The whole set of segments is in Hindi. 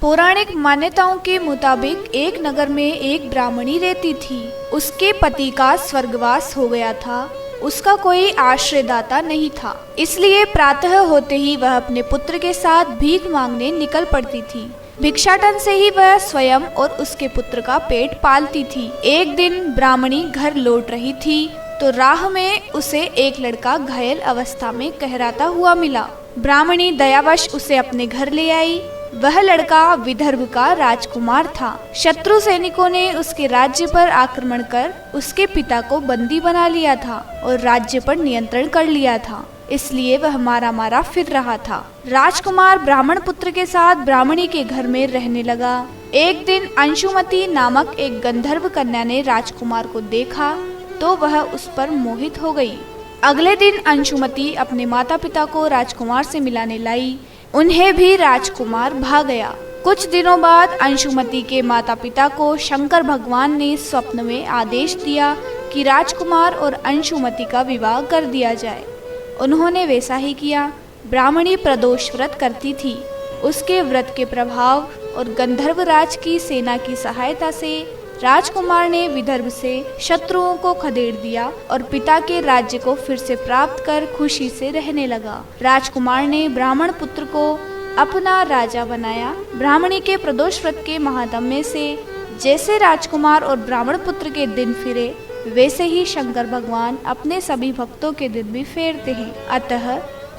पौराणिक मान्यताओं के मुताबिक एक नगर में एक ब्राह्मणी रहती थी। उसके पति का स्वर्गवास हो गया था। उसका कोई आश्रयदाता नहीं था, इसलिए प्रातः होते ही वह अपने पुत्र के साथ भीख मांगने निकल पड़ती थी। भिक्षाटन से ही वह स्वयं और उसके पुत्र का पेट पालती थी। एक दिन ब्राह्मणी घर लौट रही थी तो राह में उसे एक लड़का घायल अवस्था में कहराता हुआ मिला। ब्राह्मणी दयावश उसे अपने घर ले आई। वह लड़का विदर्भ का राजकुमार था। शत्रु सैनिकों ने उसके राज्य पर आक्रमण कर उसके पिता को बंदी बना लिया था और राज्य पर नियंत्रण कर लिया था, इसलिए वह मारा मारा फिर रहा था। राजकुमार ब्राह्मण पुत्र के साथ ब्राह्मणी के घर में रहने लगा। एक दिन अंशुमती नामक एक गंधर्व कन्या ने राजकुमार को देखा तो वह उस पर मोहित हो गई। अगले दिन अंशुमती अपने माता पिता को राजकुमार से मिलाने लाई। उन्हें भी राजकुमार भा गया। कुछ दिनों बाद अंशुमती के माता पिता को शंकर भगवान ने स्वप्न में आदेश दिया कि राजकुमार और अंशुमती का विवाह कर दिया जाए। उन्होंने वैसा ही किया। ब्राह्मणी प्रदोष व्रत करती थी। उसके व्रत के प्रभाव और गंधर्व राज की सेना की सहायता से राजकुमार ने विदर्भ से शत्रुओं को खदेड़ दिया और पिता के राज्य को फिर से प्राप्त कर खुशी से रहने लगा। राजकुमार ने ब्राह्मण पुत्र को अपना राजा बनाया। ब्राह्मणी के प्रदोष व्रत के महात्म्य से जैसे राजकुमार और ब्राह्मण पुत्र के दिन फिरे, वैसे ही शंकर भगवान अपने सभी भक्तों के दिन भी फेरते हैं। अतः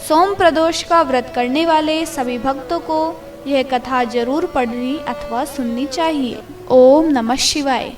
सोम प्रदोष का व्रत करने वाले सभी भक्तों को यह कथा जरूर पढ़नी अथवा सुननी चाहिए। ओम नमः शिवाय।